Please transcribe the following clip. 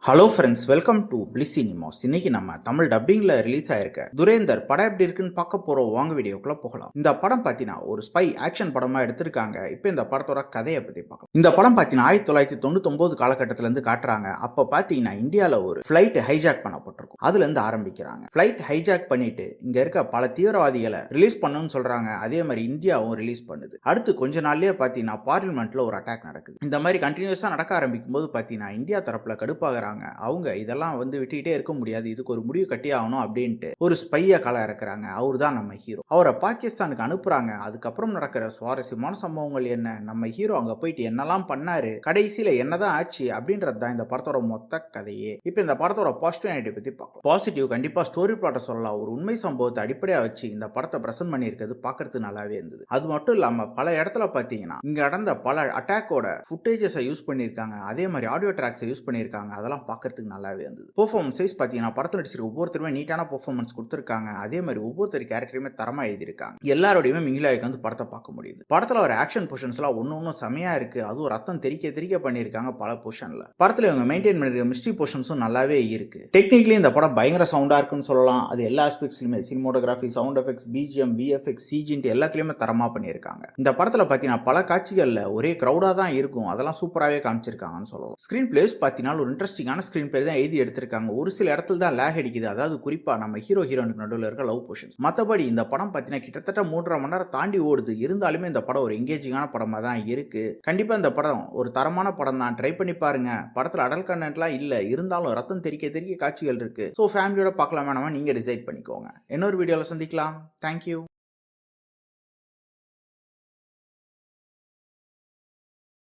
Hello friends, welcome to bliss cinemas. இன்னைக்கு நம்ம Tamil டப்பிங்ல release ஆயிருக்க துரேந்தர் படம் எப்படி இருக்குன்னு பார்க்க போறோம். வாங்க வீடியோக்குள்ள போகலாம். இந்த படம் பார்த்தீங்கன்னா ஒரு ஸ்பை ஆக்ஷன் படமா எடுத்திருக்காங்க. இப்போ இந்த படத்தோட கதையை பத்தி பார்க்கலாம். இந்த படம் பார்த்தீங்கன்னா 1999 காலகட்டத்தில இருந்து காட்டுறாங்க. அப்ப பார்த்தீங்கன்னா இந்தியால ஒரு ஃபிளைட் ஹைஜாக் பண்ணப்பட்டிருக்கும். அதுல இருந்து ஆரம்பிக்கிறாங்க. ஃபிளைட் ஹைஜாக் பண்ணிட்டு இங்க இருக்க பல தீவிரவாதிகளை ரிலீஸ் பண்ணணும்னு சொல்றாங்க. அதே மாதிரி இந்தியாவும் ரிலீஸ் பண்ணுது. அடுத்து கொஞ்ச நாள்லயே பார்த்தீங்கன்னா பார்லிமெண்ட்ல ஒரு அட்டாக் நடக்குது. இந்த மாதிரி கண்டினியூஸா நடக்க ஆரம்பிக்கும் போது பார்த்தீங்கன்னா இந்தியா தரப்புல கடுப்பாகிறாங்க. அவங்க இதெல்லாம் விட்டுக்கிட்டே இருக்க முடியாது, இதுக்கு ஒரு முடிவு கட்டி ஆகணும் அப்படின்ட்டு ஒரு ஸ்பைய கள இறக்குறாங்க. அவர் தான் நம்ம ஹீரோ. அவரை பாகிஸ்தானுக்கு அனுப்புறாங்க. அதுக்கப்புறம் நடக்கிற சுவாரஸ்யமான சம்பவங்கள் என்ன, நம்ம ஹீரோ அங்க போயிட்டு என்னெல்லாம் பண்ணாரு, கடைசியில என்னதான் ஆச்சு அப்படின்றது தான் இந்த படத்தோட மொத்த கதையே. இப்போ இந்த படத்தோட பாசிட்டிவ் நெகட்டிவ் பத்தி பார்க்கலாம். பாசிட்டிவ் கண்டிப்பா ஸ்டோரி பிளாட்டை சொல்லலாம். ஒரு உண்மை சம்பவத்தை அடிப்படையா வச்சு இந்த படத்தை பிரசன்ட் பண்ணியிருக்கிறது பார்க்கறதுக்கு நல்லாவே இருந்தது. அது மட்டும் இல்லாம பல இடத்துல பாத்தீங்கன்னா இங்க நடந்த பல அட்டாக்கோட ஃபுட்டேஜஸ் யூஸ் பண்ணியிருக்காங்க. அதே மாதிரி ஆடியோ ட்ராக்ஸ் யூஸ் பண்ணியிருக்காங்க. அதெல்லாம் பார்க்கறதுக்கு நல்லாவே இருந்தது. பெர்ஃபார்மன்ஸ் வைஸ் பார்த்தீங்கன்னா படத்தில் நடிச்சிருக்க ஒவ்வொருத்தருமே நீட்டான பெர்ஃபார்மன்ஸ் கொடுத்துருக்காங்க. அதே மாதிரி ஒவ்வொருத்தர் கேரக்டருமே தரமா எழுதியிருக்காங்க. எல்லாரோடையுமே மிங்கிலாய்க்கு படத்தை பார்க்க முடியுது. படத்தில் ஒரு ஆக்ஷன் பொசிஷன்ஸ்லாம் ஒன்னும் செமையா இருக்கு. அதுவும் ரத்தம் தெரிக்க பண்ணியிருக்காங்க பல பொசிஷன்ல. படத்தில் இவங்க மெயின்டைன் பண்ணிருக்க மிஸ்ட்ரி பொசிஷன்ஸும் நல்லாவே இருக்கு. டெக்னிக்கலி இந்த படம் பயங்கர சவுண்டா இருக்குன்னு சொல்லலாம். அது எல்லா ஆஸ்பெக்ட்ஸ்லயுமே cinematography, sound effects, BGM, VFX, சிஜின்ட்டு எல்லாத்துலயுமே தரமா பண்ணியிருக்காங்க. இந்த படத்தில் பார்த்தீங்கன்னா பல காட்சிகள்ல ஒரே கிரௌடா தான் இருக்கும். அதெல்லாம் சூப்பராகவே காமிச்சிருக்காங்கன்னு சொல்லலாம். ஸ்கிரீன் பிளேஸ் பார்த்தீங்கன்னா ஒரு இன்ட்ரெஸ்டிங்கான ஸ்கிரீன் பிளே தான் எழுதி எடுத்திருக்காங்க. ஒரு சில இடத்துல தான் லேக் அடிக்குது. அதாவது குறிப்பா நம்ம ஹீரோ ஹீரோனுக்கு நடுவில் இருக்க லவ் போர்ஷன்ஸ். மற்றபடி இந்த படம் பார்த்தீங்கன்னா கிட்டத்தட்ட 3.5 மணி நேரம் தாண்டி ஓடுது. இருந்தாலுமே இந்த படம் ஒரு எங்கேஜிங்கான படமா தான் இருக்கு. கண்டிப்பா இந்த படம் ஒரு தரமான படம் தான். ட்ரை பண்ணி பாருங்க. படத்துல அடல் கண்டென்ட்லாம் இல்ல, இருந்தாலும் ரத்தம் தெரிக்க காட்சிகள் இருக்கு. ஸோ ஃபேமிலியோட பார்க்கலாம் வேணாமா நீங்க டிசைட் பண்ணிக்கோங்க. இன்னொரு வீடியோல சந்திக்கலாம். தேங்க்யூ.